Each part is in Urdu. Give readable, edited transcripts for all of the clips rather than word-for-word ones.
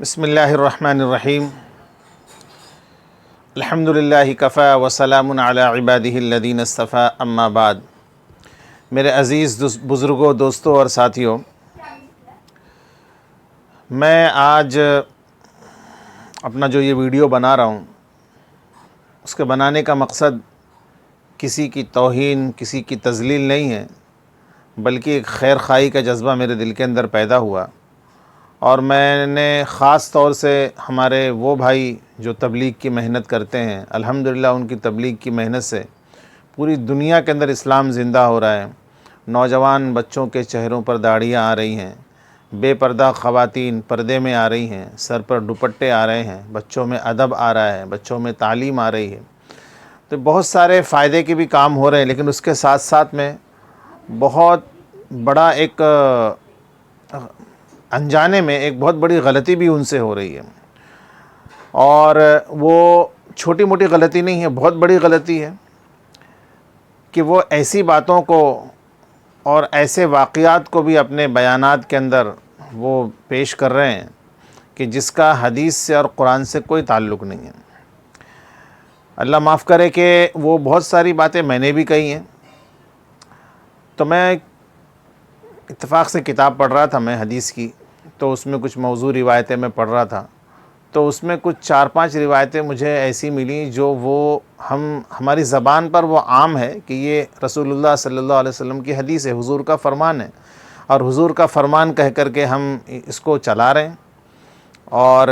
بسم اللہ الرحمن الرحیم الحمدللہ کفا وسلام علی عبادہ الذین اصطفیٰ اما بعد۔ میرے عزیز بزرگوں، دوستوں اور ساتھیوں، میں آج اپنا جو یہ ویڈیو بنا رہا ہوں اس کے بنانے کا مقصد کسی کی توہین، کسی کی تذلیل نہیں ہے، بلکہ ایک خیر خواہی کا جذبہ میرے دل کے اندر پیدا ہوا، اور میں نے خاص طور سے ہمارے وہ بھائی جو تبلیغ کی محنت کرتے ہیں، الحمدللہ ان کی تبلیغ کی محنت سے پوری دنیا کے اندر اسلام زندہ ہو رہا ہے۔ نوجوان بچوں کے چہروں پر داڑھیاں آ رہی ہیں، بے پردہ خواتین پردے میں آ رہی ہیں، سر پر دوپٹے آ رہے ہیں، بچوں میں ادب آ رہا ہے، بچوں میں تعلیم آ رہی ہے، تو بہت سارے فائدے کے بھی کام ہو رہے ہیں، لیکن اس کے ساتھ ساتھ میں بہت بڑا ایک انجانے میں ایک بہت بڑی غلطی بھی ان سے ہو رہی ہے، اور وہ چھوٹی موٹی غلطی نہیں ہے، بہت بڑی غلطی ہے کہ وہ ایسی باتوں کو اور ایسے واقعات کو بھی اپنے بیانات کے اندر وہ پیش کر رہے ہیں کہ جس کا حدیث سے اور قرآن سے کوئی تعلق نہیں ہے۔ اللہ معاف کرے کہ وہ بہت ساری باتیں میں نے بھی کہی ہیں۔ تو میں اتفاق سے کتاب پڑھ رہا تھا میں حدیث کی، تو اس میں کچھ موضوع روایتیں میں پڑھ رہا تھا، تو اس میں کچھ 4-5 روایتیں مجھے ایسی ملیں جو وہ ہماری زبان پر وہ عام ہے کہ یہ رسول اللہ صلی اللہ علیہ وسلم کی حدیث ہے، حضور کا فرمان ہے، اور حضور کا فرمان کہہ کر کے ہم اس کو چلا رہے ہیں، اور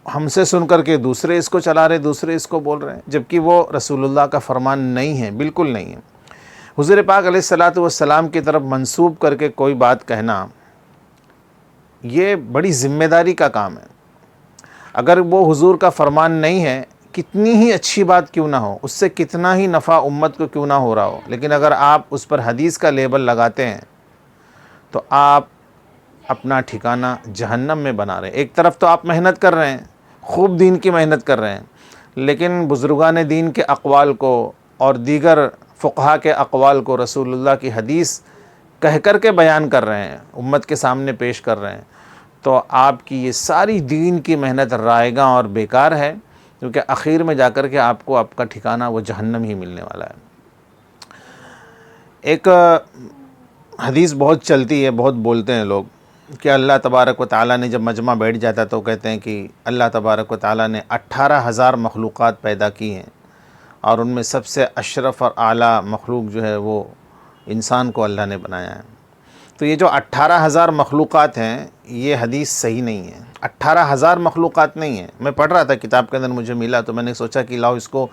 ہم سے سن کر کے دوسرے اس کو چلا رہے، دوسرے اس کو بول رہے ہیں، جبکہ وہ رسول اللہ کا فرمان نہیں ہے، بالکل نہیں ہے۔ حضور پاک علیہ الصلاۃ والسلام کی طرف منسوب کر کے کوئی بات کہنا یہ بڑی ذمہ داری کا کام ہے۔ اگر وہ حضور کا فرمان نہیں ہے، کتنی ہی اچھی بات کیوں نہ ہو، اس سے کتنا ہی نفع امت کو کیوں نہ ہو رہا ہو، لیکن اگر آپ اس پر حدیث کا لیبل لگاتے ہیں تو آپ اپنا ٹھکانہ جہنم میں بنا رہے ہیں۔ ایک طرف تو آپ محنت کر رہے ہیں، خوب دین کی محنت کر رہے ہیں، لیکن بزرگان دین کے اقوال کو اور دیگر فقہا کے اقوال کو رسول اللہ کی حدیث کہہ کر کے بیان کر رہے ہیں، امت کے سامنے پیش کر رہے ہیں، تو آپ کی یہ ساری دین کی محنت رائیگاں اور بیکار ہے، کیونکہ اخیر میں جا کر کے آپ کو آپ کا ٹھکانہ وہ جہنم ہی ملنے والا ہے۔ ایک حدیث بہت چلتی ہے، بہت بولتے ہیں لوگ کہ اللہ تبارک و تعالیٰ نے جب مجمع بیٹھ جاتا تو کہتے ہیں کہ اللہ تبارک و تعالیٰ نے 18,000 مخلوقات پیدا کی ہیں، اور ان میں سب سے اشرف اور اعلیٰ مخلوق جو ہے وہ انسان کو اللہ نے بنایا ہے۔ تو یہ جو 18,000 مخلوقات ہیں یہ حدیث صحیح نہیں ہے، 18,000 مخلوقات نہیں ہیں۔ میں پڑھ رہا تھا کتاب کے اندر، مجھے ملا تو میں نے سوچا کہ لاؤ اس کو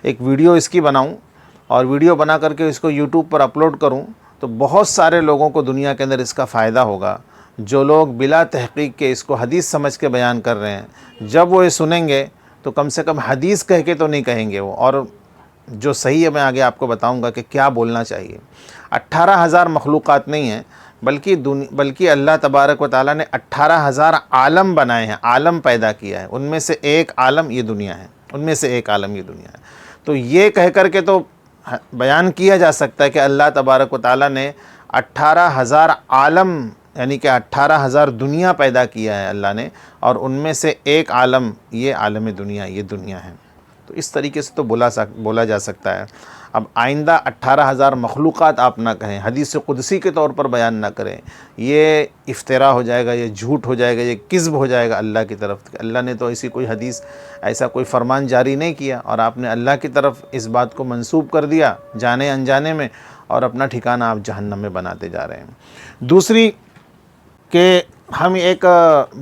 ایک ویڈیو اس کی بناؤں، اور ویڈیو بنا کر کے اس کو یوٹیوب پر اپلوڈ کروں، تو بہت سارے لوگوں کو دنیا کے اندر اس کا فائدہ ہوگا۔ جو لوگ بلا تحقیق کے اس کو حدیث سمجھ کے بیان کر رہے ہیں، جب وہ یہ سنیں گے تو کم سے کم حدیث کہہ کے تو نہیں کہیں گے وہ، اور جو صحیح ہے میں آگے آپ کو بتاؤں گا کہ کیا بولنا چاہیے۔ 18,000 مخلوقات نہیں ہیں، بلکہ اللہ تبارک و تعالیٰ نے 18,000 عالم بنائے ہیں، عالم پیدا کیا ہے، ان میں سے ایک عالم یہ دنیا ہے، ان میں سے ایک عالم یہ دنیا ہے۔ تو یہ کہہ کر کے تو بیان کیا جا سکتا ہے کہ اللہ تبارک و تعالیٰ نے 18,000 عالم یعنی کہ 18,000 دنیا پیدا کیا ہے اللہ نے، اور ان میں سے ایک عالم یہ عالم دنیا، یہ دنیا ہے۔ تو اس طریقے سے تو بولا جا سکتا ہے۔ اب آئندہ 18,000 مخلوقات آپ نہ کہیں، حدیث قدسی کے طور پر بیان نہ کریں، یہ افتراء ہو جائے گا، یہ جھوٹ ہو جائے گا، یہ کذب ہو جائے گا اللہ کی طرف۔ اللہ نے تو ایسی کوئی حدیث، ایسا کوئی فرمان جاری نہیں کیا، اور آپ نے اللہ کی طرف اس بات کو منسوب کر دیا جانے انجانے میں، اور اپنا ٹھکانہ آپ جہنم میں بناتے جا رہے ہیں۔ دوسری کہ ہم ایک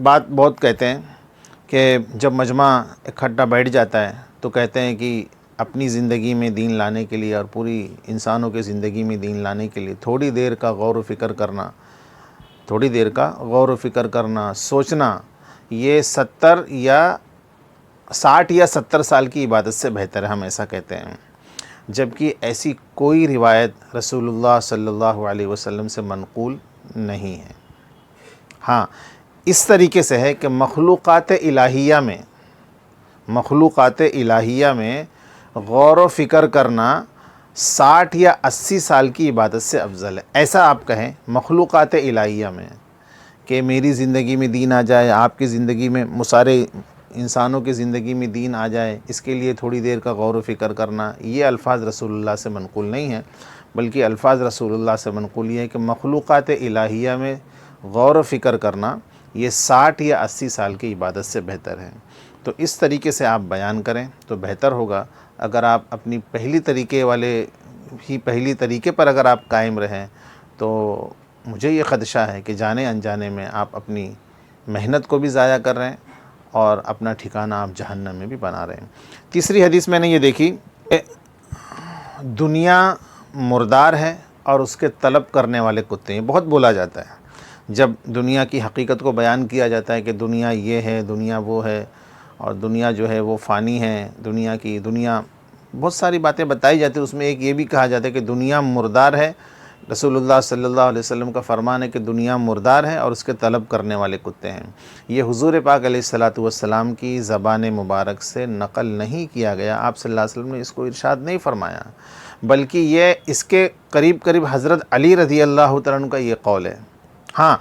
بات بہت کہتے ہیں کہ جب مجمع اکٹھا بیٹھ جاتا ہے تو کہتے ہیں کہ اپنی زندگی میں دین لانے کے لیے اور پوری انسانوں کے زندگی میں دین لانے کے لیے تھوڑی دیر کا غور و فکر کرنا، سوچنا، یہ 60 یا 70 سال کی عبادت سے بہتر ہے، ہم ایسا کہتے ہیں، جبکہ ایسی کوئی روایت رسول اللہ صلی اللہ علیہ وسلم سے منقول نہیں ہے۔ ہاں، اس طریقے سے ہے کہ مخلوقات الہیہ میں غور و فکر کرنا 60 یا 80 سال کی عبادت سے افضل ہے، ایسا آپ کہیں مخلوقات الہیہ میں، کہ میری زندگی میں دین آ جائے، آپ کی زندگی میں، سارے انسانوں کی زندگی میں دین آ جائے، اس کے لیے تھوڑی دیر کا غور و فکر کرنا، یہ الفاظ رسول اللہ سے منقول نہیں ہیں، بلکہ الفاظ رسول اللہ سے منقول یہ ہے کہ مخلوقات الہیہ میں غور و فکر کرنا یہ 60 یا 80 سال کی عبادت سے بہتر ہے۔ تو اس طریقے سے آپ بیان کریں تو بہتر ہوگا۔ اگر آپ اپنی پہلی طریقے پر اگر آپ قائم رہیں تو مجھے یہ خدشہ ہے کہ جانے انجانے میں آپ اپنی محنت کو بھی ضائع کر رہے ہیں اور اپنا ٹھکانہ آپ جہنم میں بھی بنا رہے ہیں۔ تیسری حدیث میں نے یہ دیکھی کہ دنیا مردار ہے اور اس کے طلب کرنے والے کتے ہیں۔ بہت بولا جاتا ہے جب دنیا کی حقیقت کو بیان کیا جاتا ہے کہ دنیا یہ ہے، دنیا وہ ہے، اور دنیا جو ہے وہ فانی ہے، دنیا بہت ساری باتیں بتائی جاتی ہیں۔ اس میں ایک یہ بھی کہا جاتا ہے کہ دنیا مردار ہے۔ رسول اللہ صلی اللہ علیہ وسلم کا فرمان ہے کہ دنیا مردار ہے اور اس کے طلب کرنے والے کتے ہیں۔ یہ حضور پاک علیہ الصلاۃ والسلام کی زبان مبارک سے نقل نہیں کیا گیا۔ آپ صلی اللہ علیہ وسلم نے اس کو ارشاد نہیں فرمایا، بلکہ یہ اس کے قریب حضرت علی رضی اللہ تعالیٰ عنہ کا یہ قول ہے۔ ہاں،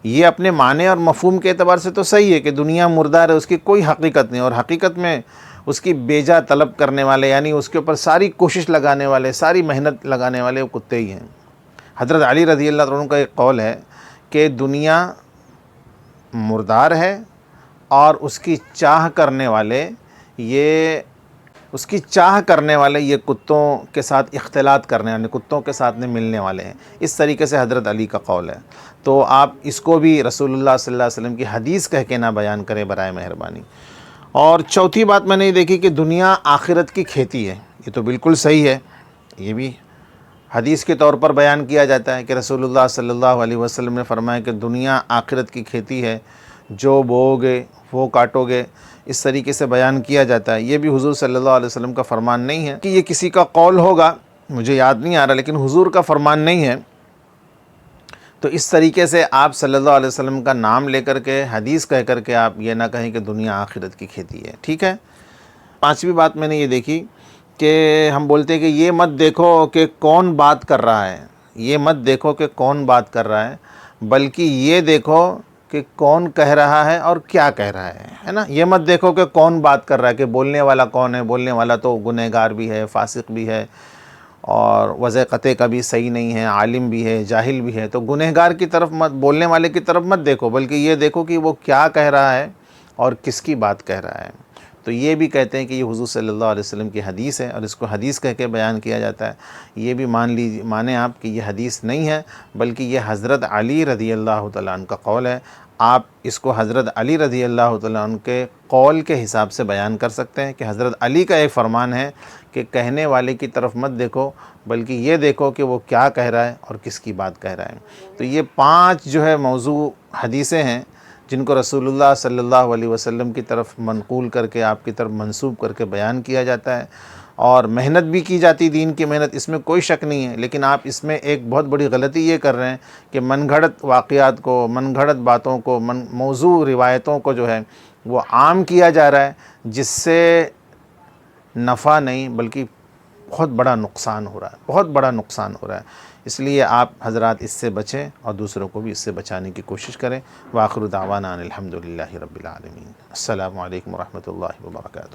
یہ اپنے معنی اور مفہوم کے اعتبار سے تو صحیح ہے کہ دنیا مردار ہے، اس کی کوئی حقیقت نہیں، اور حقیقت میں اس کی بیجا طلب کرنے والے، یعنی اس کے اوپر ساری کوشش لگانے والے، ساری محنت لگانے والے وہ کتے ہی ہیں۔ حضرت علی رضی اللہ عنہ کا ایک قول ہے کہ دنیا مردار ہے اور اس کی چاہ کرنے والے یہ کتوں کے ساتھ اختلاط کرنے والے، کتوں کے ساتھ ملنے والے ہیں۔ اس طریقے سے حضرت علی کا قول ہے۔ تو آپ اس کو بھی رسول اللہ صلی اللہ علیہ وسلم کی حدیث کہہ کے نہ بیان کریں برائے مہربانی۔ اور چوتھی بات میں نے یہ دیکھی کہ دنیا آخرت کی کھیتی ہے۔ یہ تو بالکل صحیح ہے، یہ بھی حدیث کے طور پر بیان کیا جاتا ہے کہ رسول اللہ صلی اللہ علیہ وسلم نے فرمایا کہ دنیا آخرت کی کھیتی ہے، جو بوؤ گے وہ کاٹو گے۔ اس طریقے سے بیان کیا جاتا ہے۔ یہ بھی حضور صلی اللہ علیہ وسلم کا فرمان نہیں ہے کہ یہ کسی کا قول ہوگا، مجھے یاد نہیں آ رہا، لیکن حضور کا فرمان نہیں ہے۔ تو اس طریقے سے آپ صلی اللہ علیہ وسلم کا نام لے کر کے، حدیث کہہ کر کے آپ یہ نہ کہیں کہ دنیا آخرت کی کھیتی ہے، ٹھیک ہے۔ پانچویں بات میں نے یہ دیکھی کہ ہم بولتے ہیں کہ یہ مت دیکھو کہ کون بات کر رہا ہے، یہ مت دیکھو کہ کون بات کر رہا ہے، بلکہ یہ دیکھو کہ کون کہہ رہا ہے اور کیا کہہ رہا ہے نا۔ یہ مت دیکھو کہ کون بات کر رہا ہے، کہ بولنے والا کون ہے۔ بولنے والا تو گنہگار بھی ہے، فاسق بھی ہے، اور وضع قطع کا بھی صحیح نہیں ہے، عالم بھی ہے، جاہل بھی ہے۔ تو گنہگار کی طرف مت، بولنے والے کی طرف مت دیکھو، بلکہ یہ دیکھو کہ وہ کیا کہہ رہا ہے اور کس کی بات کہہ رہا ہے۔ تو یہ بھی کہتے ہیں کہ یہ حضور صلی اللہ علیہ وسلم کی حدیث ہے اور اس کو حدیث کہہ کے بیان کیا جاتا ہے۔ یہ بھی مانیں آپ کہ یہ حدیث نہیں ہے، بلکہ یہ حضرت علی رضی اللہ تعالیٰ عنہ کا قول ہے۔ آپ اس کو حضرت علی رضی اللہ تعالیٰ عنہ کے قول کے حساب سے بیان کر سکتے ہیں کہ حضرت علی کا ایک فرمان ہے کہ کہنے والے کی طرف مت دیکھو، بلکہ یہ دیکھو کہ وہ کیا کہہ رہا ہے اور کس کی بات کہہ رہا ہے۔ تو یہ 5 جو ہے موضوع حدیثیں ہیں جن کو رسول اللہ صلی اللہ علیہ وسلم کی طرف منقول کر کے، آپ کی طرف منسوب کر کے بیان کیا جاتا ہے، اور محنت بھی کی جاتی، دین کی محنت، اس میں کوئی شک نہیں ہے۔ لیکن آپ اس میں ایک بہت بڑی غلطی یہ کر رہے ہیں کہ من گھڑت واقعات کو، من گھڑت باتوں کو، موضوع روایتوں کو جو ہے وہ عام کیا جا رہا ہے، جس سے نفع نہیں بلکہ بہت بڑا نقصان ہو رہا ہے، بہت بڑا نقصان ہو رہا ہے۔ اس لیے آپ حضرات اس سے بچیں اور دوسروں کو بھی اس سے بچانے کی کوشش کریں۔ وآخر دعوانا ان الحمد للہ رب العالمین۔ السلام علیکم ورحمۃ اللہ وبرکاتہ۔